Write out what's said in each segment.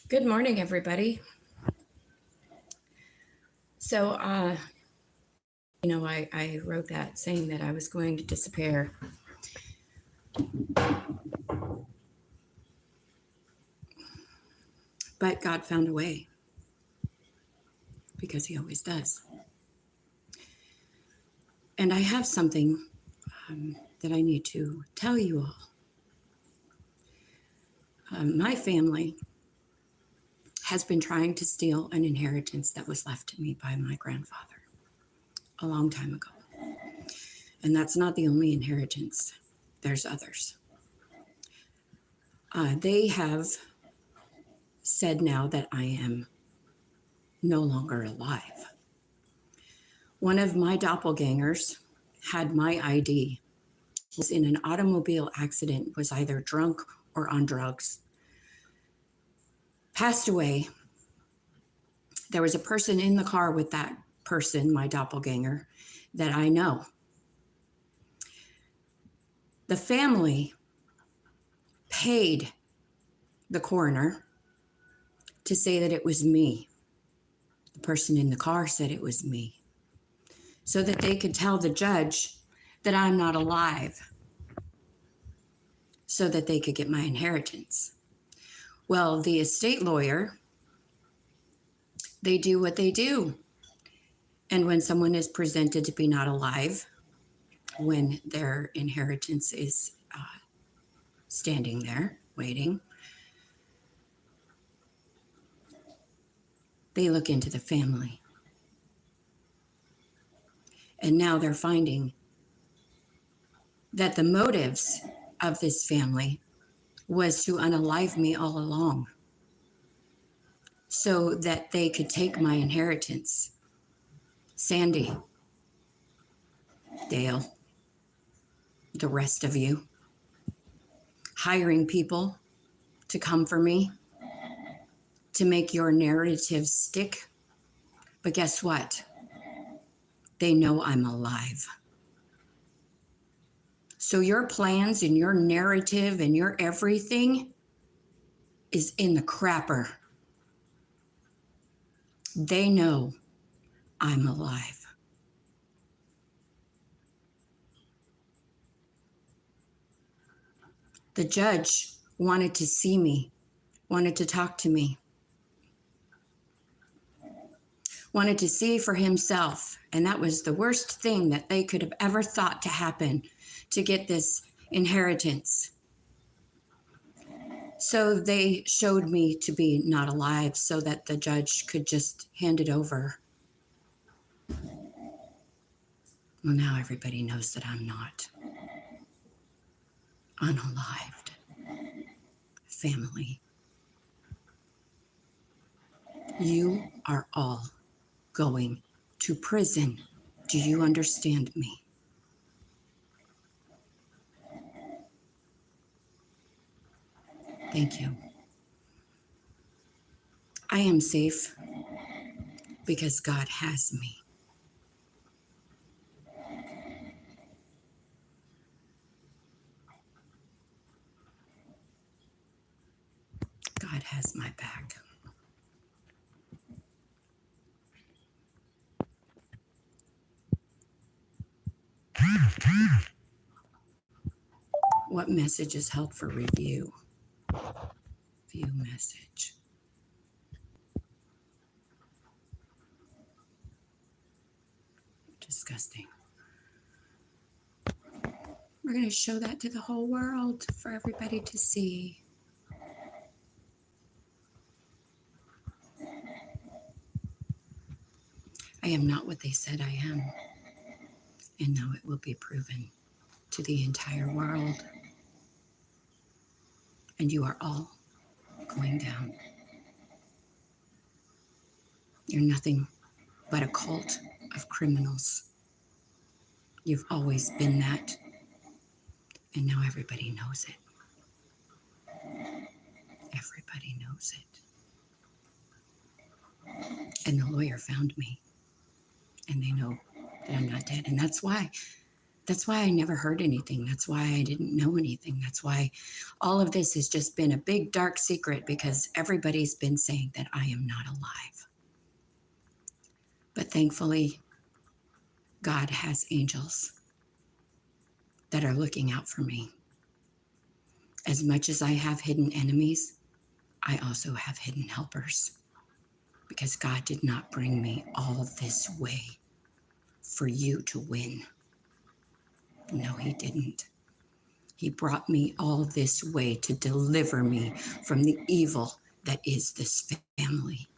Good morning, everybody. So, I wrote that saying that I was going to disappear. But God found a way, because he always does. And I have something that I need to tell you all. My family has been trying to steal an inheritance that was left to me by my grandfather a long time ago. And that's not the only inheritance. There's others. They have said now that I am no longer alive. One of my doppelgangers had my ID, was in an automobile accident, was either drunk or on drugs, passed away. There was a person in the car with that person, my doppelganger, that I know. The family paid the coroner to say that it was me. The person in the car said it was me, so that they could tell the judge that I'm not alive, so that they could get my inheritance. Well, the estate lawyer, they do what they do. And when someone is presented to be not alive, when their inheritance is standing there waiting, they look into the family. And now they're finding that the motives of this family was to unalive me all along, so that they could take my inheritance. Sandy, Dale, the rest of you, hiring people to come for me, to make your narrative stick. But guess what? They know I'm alive. So your plans and your narrative and your everything is in the crapper. They know I'm alive. The judge wanted to see me, wanted to talk to me, wanted to see for himself. And that was the worst thing that they could have ever thought to happen, to get this inheritance. So they showed me to be not alive, so that the judge could just hand it over. Well, now everybody knows that I'm not. Unalived. Family. You are all going to prison. Do you understand me? Thank you. I am safe because God has me. God has my back. What message is held for review? View message. Disgusting. We're going to show that to the whole world for everybody to see. I am not what they said I am. And now it will be proven to the entire world. And you are all going down. You're nothing but a cult of criminals. You've always been that. And now everybody knows it. Everybody knows it. And the lawyer found me. And they know that I'm not dead. And that's why That's why I never heard anything. That's why I didn't know anything. That's why all of this has just been a big dark secret, because everybody's been saying that I am not alive. But thankfully, God has angels that are looking out for me. As much as I have hidden enemies, I also have hidden helpers, because God did not bring me all this way for you to win. No, he didn't. He brought me all this way to deliver me from the evil that is this family.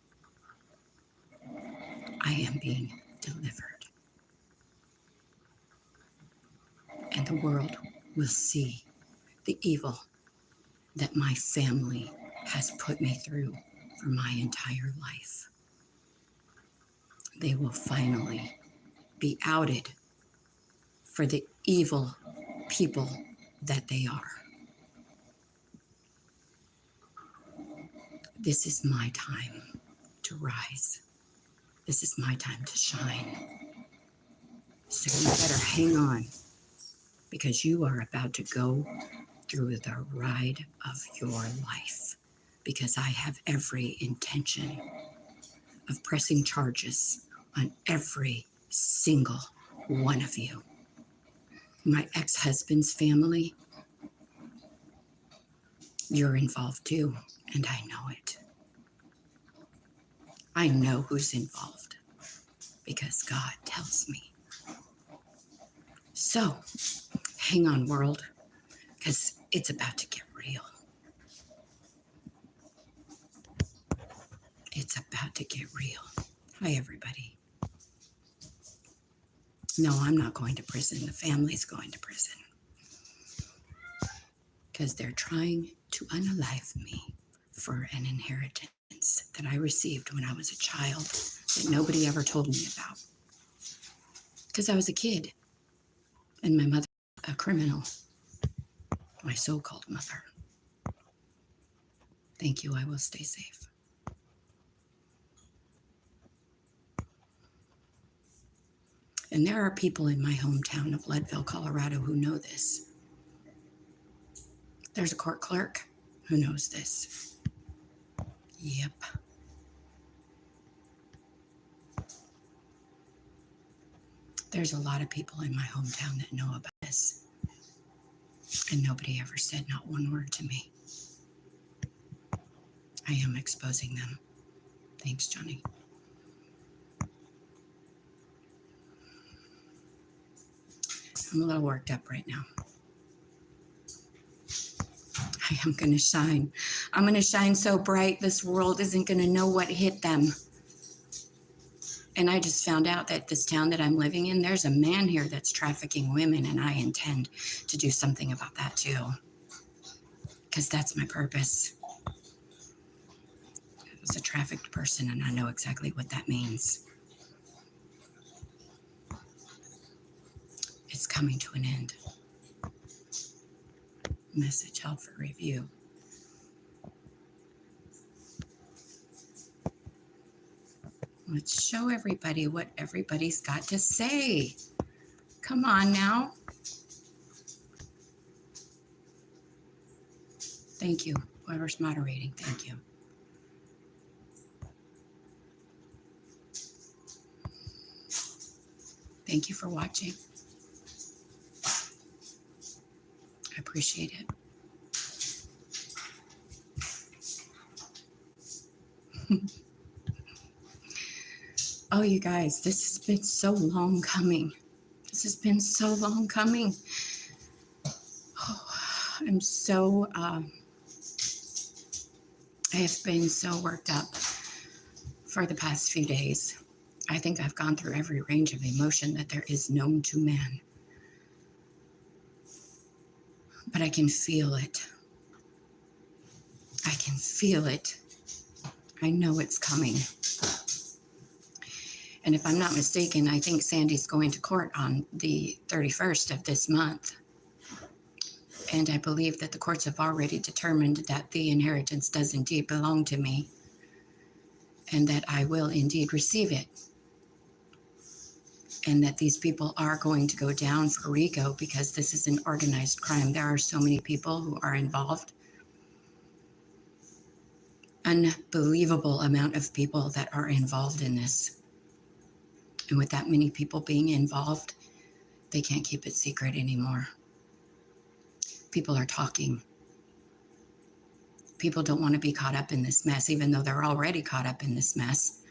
I am being delivered. And the world will see the evil that my family has put me through for my entire life. They will finally be outed for the evil people that they are. This is my time to rise. This is my time to shine. So you better hang on, because you are about to go through the ride of your life, because I have every intention of pressing charges on every single one of you. My ex-husband's family, you're involved too, and I know it. I know who's involved, because God tells me. So, hang on, world, because it's about to get real. It's about to get real. Hi, everybody. No, I'm not going to prison. The family's going to prison, because they're trying to unalive me for an inheritance that I received when I was a child that nobody ever told me about. Because I was a kid, and my mother, a criminal, my so-called mother. Thank you, I will stay safe. And there are people in my hometown of Leadville, Colorado, who know this. There's a court clerk who knows this. Yep. There's a lot of people in my hometown that know about this. And nobody ever said not one word to me. I am exposing them. Thanks, Johnny. I'm a little worked up right now. I am going to shine. I'm going to shine so bright this world isn't going to know what hit them. And I just found out that this town that I'm living in, there's a man here that's trafficking women, and I intend to do something about that too. Because that's my purpose. I was a trafficked person, and I know exactly what that means. It's coming to an end. Message held for review. Let's show everybody what everybody's got to say. Come on now. Thank you, whoever's moderating, thank you. Thank you for watching. I appreciate it. Oh, you guys, this has been so long coming. This has been so long coming. Oh, I'm so, I have been so worked up for the past few days. I think I've gone through every range of emotion that there is known to man. But I can feel it. I can feel it. I know it's coming. And if I'm not mistaken, I think Sandy's going to court on the 31st of this month. And I believe that the courts have already determined that the inheritance does indeed belong to me, and that I will indeed receive it. and that these people are going to go down for RICO because this is an organized crime. There are so many people who are involved. Unbelievable amount of people that are involved in this. And with that many people being involved, they can't keep it secret anymore. People are talking. People don't want to be caught up in this mess, even though they're already caught up in this mess.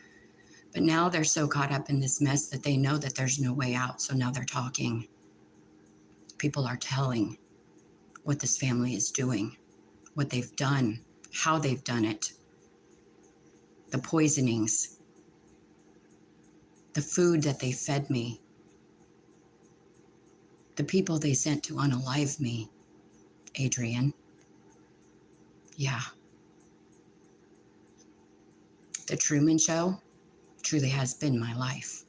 But now they're so caught up in this mess that they know that there's no way out. So now they're talking. People are telling what this family is doing, what they've done, how they've done it, the poisonings, the food that they fed me, the people they sent to unalive me. Adrian. Yeah. The Truman Show truly has been my life.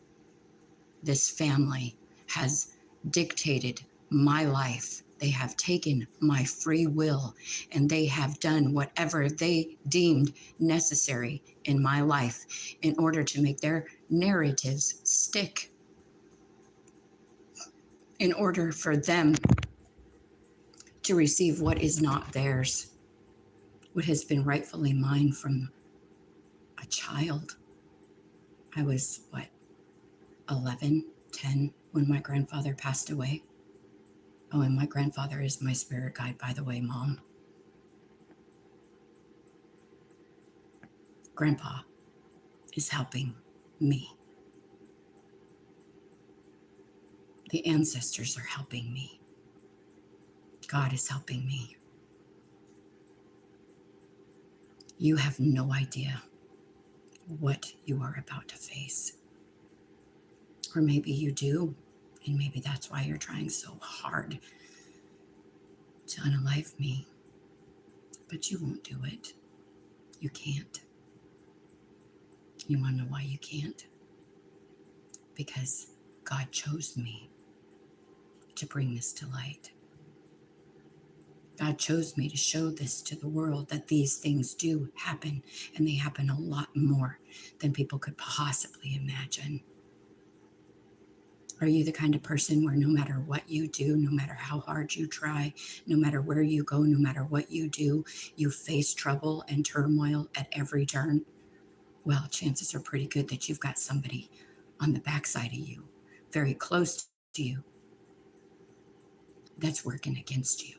This family has dictated my life. They have taken my free will and they have done whatever they deemed necessary in my life in order to make their narratives stick, in order for them to receive what is not theirs, what has been rightfully mine from a child. I was, 11, 10 when my grandfather passed away. Oh, and my grandfather is my spirit guide, by the way, Mom. Grandpa is helping me. The ancestors are helping me. God is helping me. You have no idea what you are about to face. Or maybe you do, and maybe that's why you're trying so hard to unalive me. But you won't do it. You can't. You want to know why you can't? Because God chose me to bring this to light. God chose me to show this to the world, that these things do happen, and they happen a lot more than people could possibly imagine. Are you the kind of person where no matter what you do, no matter how hard you try, no matter where you go, no matter what you do, you face trouble and turmoil at every turn? Well, chances are pretty good that you've got somebody on the backside of you, very close to you, that's working against you.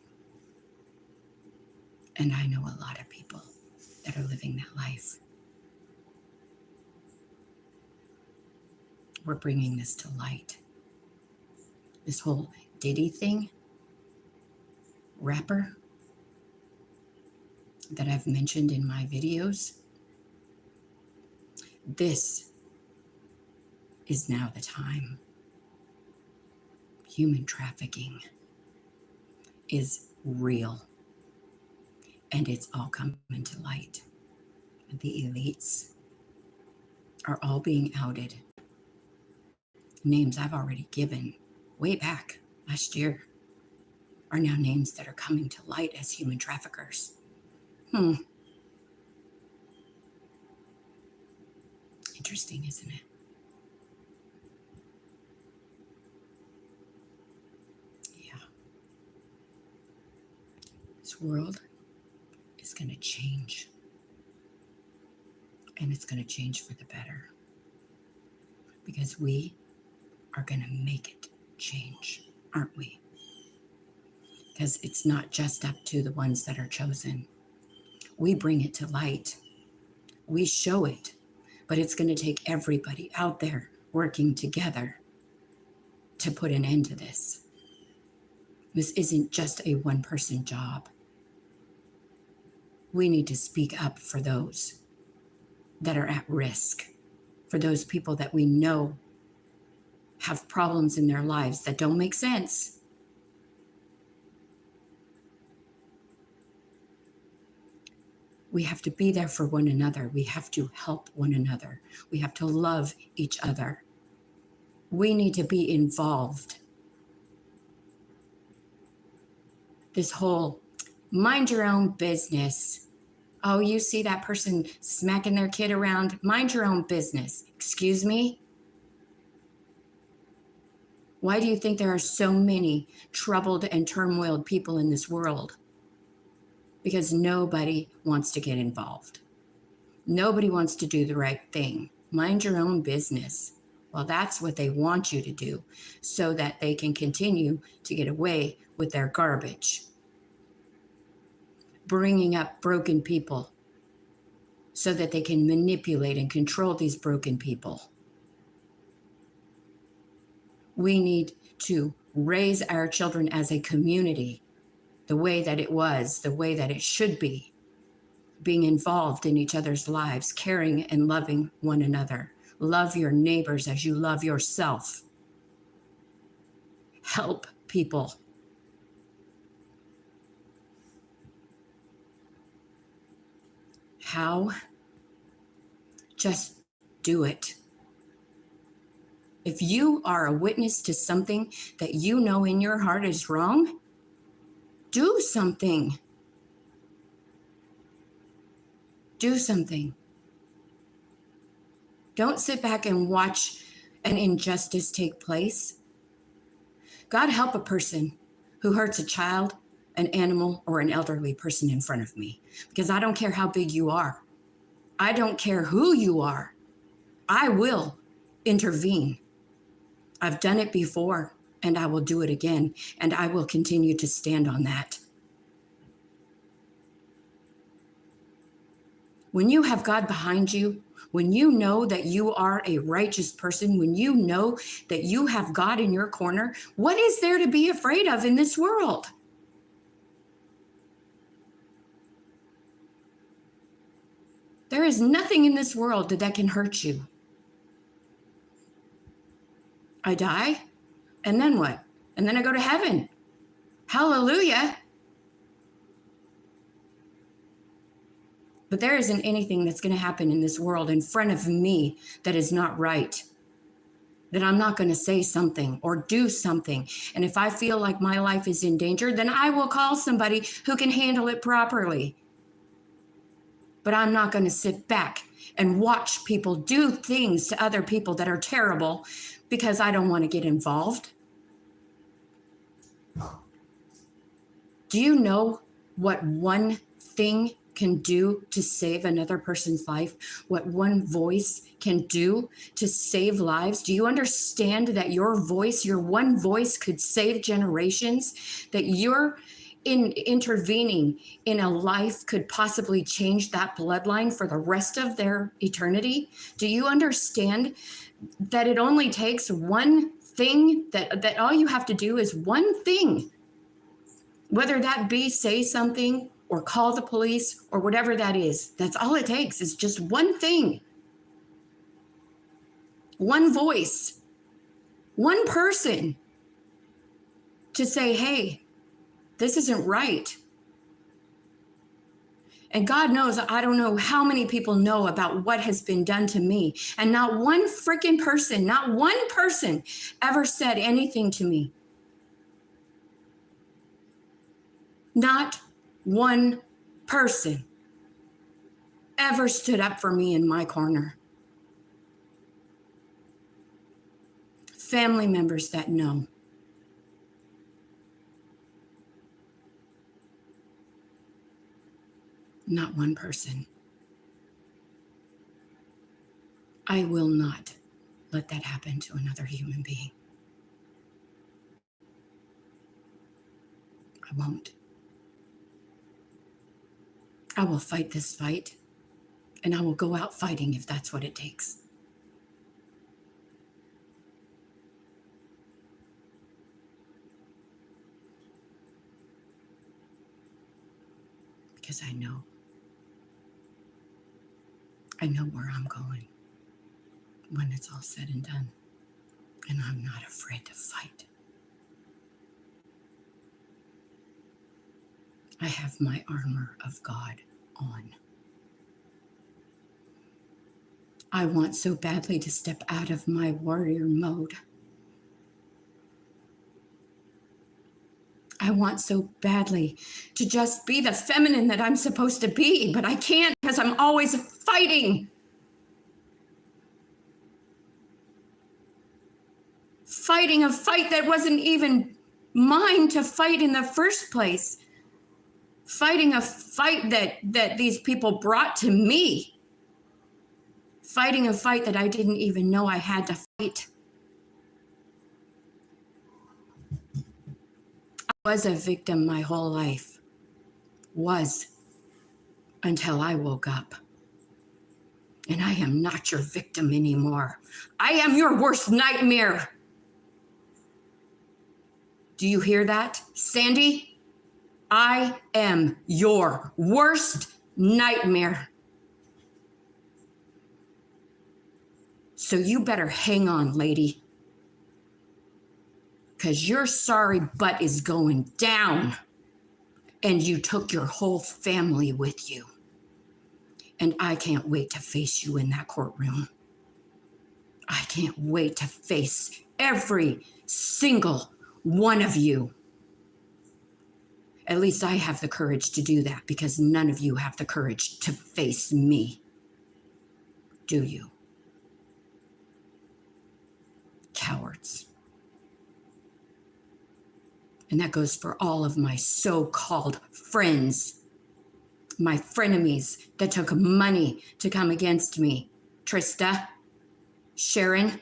And I know a lot of people that are living that life. We're bringing this to light. This whole Diddy thing, rapper, that I've mentioned in my videos, this is now the time. Human trafficking is real, and it's all coming to light. The elites are all being outed. Names I've already given way back last year are now names that are coming to light as human traffickers. Interesting, isn't it? Yeah. This world is going to change. And it's going to change for the better. Because we are going to make it change, aren't we? Because it's not just up to the ones that are chosen. We bring it to light. We show it. But it's going to take everybody out there working together to put an end to this. This isn't just a one-person job. We need to speak up for those that are at risk, for those people that we know have problems in their lives that don't make sense. We have to be there for one another. We have to help one another. We have to love each other. We need to be involved. This whole mind your own business. Oh, you see that person smacking their kid around? Mind your own business. Excuse me? Why do you think there are so many troubled and turmoiled people in this world? Because nobody wants to get involved. Nobody wants to do the right thing. Mind your own business. Well, that's what they want you to do so that they can continue to get away with their garbage. Bringing up broken people so that they can manipulate and control these broken people. We need to raise our children as a community the way that it was, the way that it should be, being involved in each other's lives, caring and loving one another. Love your neighbors as you love yourself. Help people. How? Just do it. If you are a witness to something that you know in your heart is wrong, do something. Do something. Don't sit back and watch an injustice take place. God help a person who hurts a child, an animal, or an elderly person in front of me, because I don't care how big you are. I don't care who you are. I will intervene. I've done it before, and I will do it again, and I will continue to stand on that. When you have God behind you, when you know that you are a righteous person, when you know that you have God in your corner, what is there to be afraid of in this world? There is nothing in this world that can hurt you. I die, and then what? And then I go to heaven. Hallelujah. But there isn't anything that's going to happen in this world in front of me that is not right, that I'm not going to say something or do something. And if I feel like my life is in danger, then I will call somebody who can handle it properly. But I'm not going to sit back and watch people do things to other people that are terrible because I don't want to get involved. Do you know what one thing can do to save another person's life? What one voice can do to save lives? Do you understand that your voice, your one voice, could save generations? That your intervening in a life could possibly change that bloodline for the rest of their eternity? Do you understand that it only takes one thing, that all you have to do is one thing, whether that be say something or call the police or whatever that is? That's all it takes, is just one thing, one voice, one person to say, hey, this isn't right. And God knows, I don't know how many people know about what has been done to me. And not one freaking person, not one person ever said anything to me. Not one person ever stood up for me in my corner. Family members that know. Not one person. I will not let that happen to another human being. I won't. I will fight this fight, and I will go out fighting if that's what it takes. Because I know where I'm going when it's all said and done, and I'm not afraid to fight. I have my armor of God on. I want so badly to step out of my warrior mode. I want so badly to just be the feminine that I'm supposed to be, but I can't because I'm always fighting. fighting a fight that wasn't even mine to fight in the first place. Fighting a fight that these people brought to me. Fighting a fight that I didn't even know I had to fight. I was a victim my whole life. Was. Until I woke up. And I am not your victim anymore. I am your worst nightmare. Do you hear that, Sandy? I am your worst nightmare. So you better hang on, lady. Because your sorry butt is going down. And you took your whole family with you. And I can't wait to face you in that courtroom. I can't wait to face every single one of you. At least I have the courage to do that because none of you have the courage to face me. Do you? Cowards. And that goes for all of my so-called friends. My frenemies that took money to come against me. Trista, Sharon,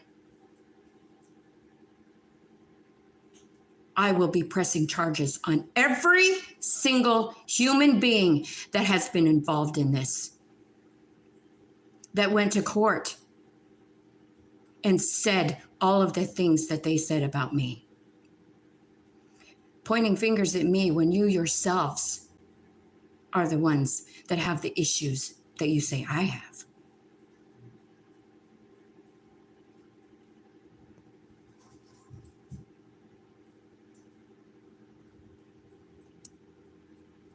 I will be pressing charges on every single human being that has been involved in this, that went to court and said all of the things that they said about me. Pointing fingers at me when you yourselves are the ones that have the issues that you say I have.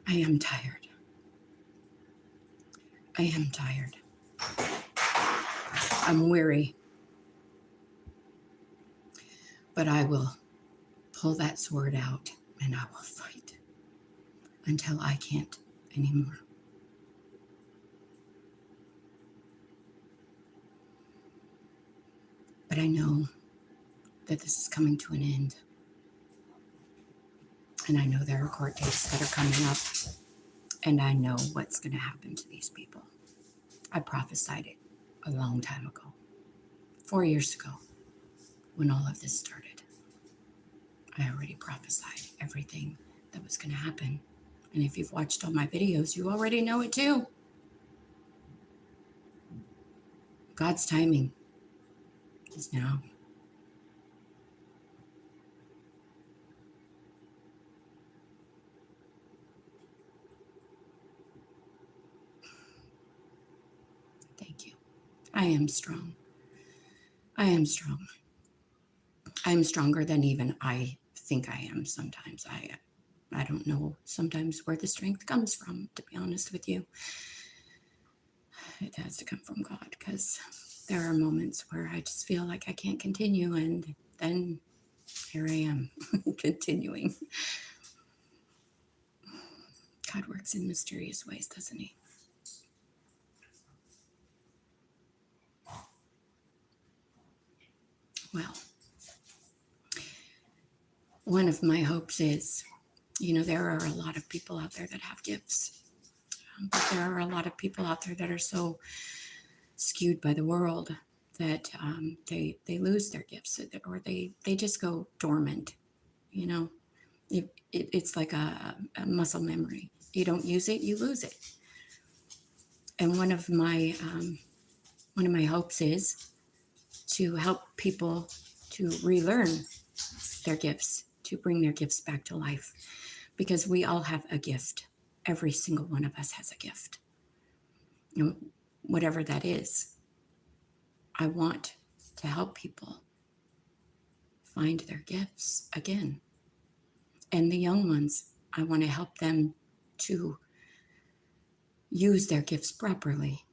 I am tired. I am tired. I'm weary. But I will pull that sword out and I will fight until I can't anymore. But I know that this is coming to an end. And I know there are court dates that are coming up. And I know what's going to happen to these people. I prophesied it a long time ago. 4 years ago, when all of this started. I already prophesied everything that was going to happen. And if you've watched all my videos, you already know it too. God's timing is now. Thank you. I am strong. I am strong. I am stronger than even I think I am sometimes. I don't know sometimes where the strength comes from, to be honest with you. It has to come from God because there are moments where I just feel like I can't continue, and then here I am continuing. God works in mysterious ways, doesn't he? Well, one of my hopes is, there are a lot of people out there that have gifts, but there are a lot of people out there that are so skewed by the world that they lose their gifts, or they just go dormant. It's like a muscle memory. You don't use it, you lose it. And one of my hopes is to help people to relearn their gifts, to bring their gifts back to life, because we all have a gift. Every single one of us has a gift, whatever that is. I want to help people find their gifts again. And the young ones, I want to help them to use their gifts properly.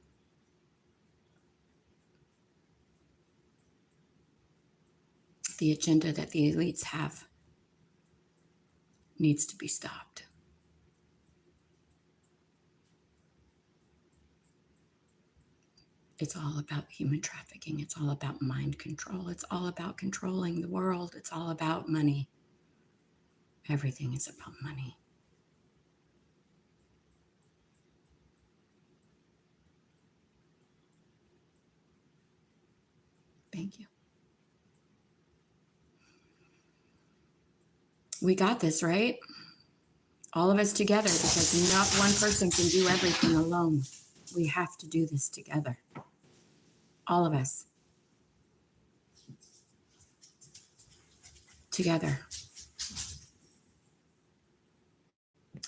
The agenda that the elites have needs to be stopped. It's all about human trafficking. It's all about mind control. It's all about controlling the world. It's all about money. Everything is about money. Thank you. We got this, right? All of us together, because not one person can do everything alone. We have to do this together. All of us. Together.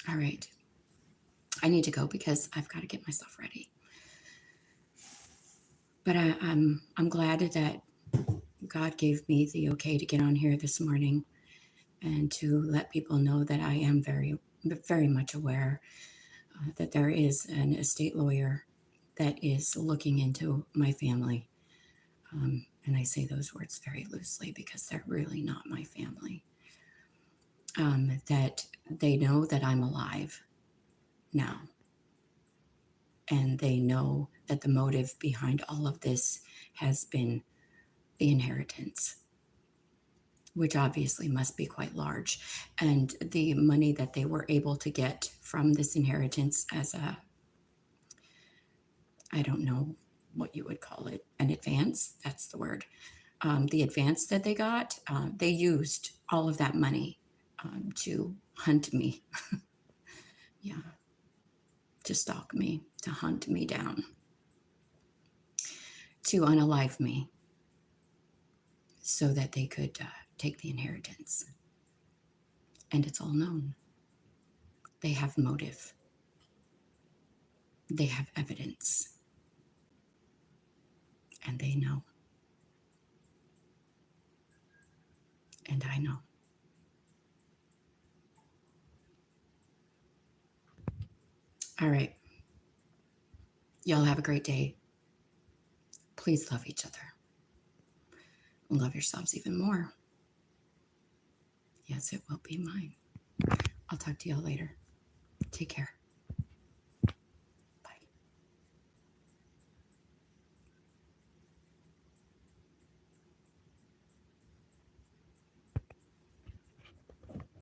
All right. I need to go because I've got to get myself ready. But I'm glad that God gave me the okay to get on here this morning and to let people know that I am very, very much aware that there is an estate lawyer that is looking into my family. And I say those words very loosely because they're really not my family. That they know that I'm alive now. And they know that the motive behind all of this has been the inheritance, which obviously must be quite large. And the money that they were able to get from this inheritance as a, I don't know what you would call it, an advance, that's the word. The advance that they got, they used all of that money to hunt me. Yeah, to stalk me, to hunt me down, to unalive me so that they could take the inheritance. And it's all known. They have motive. They have evidence. And they know. And I know. All right. Y'all have a great day. Please love each other. Love yourselves even more. Yes, it will be mine. I'll talk to y'all later. Take care.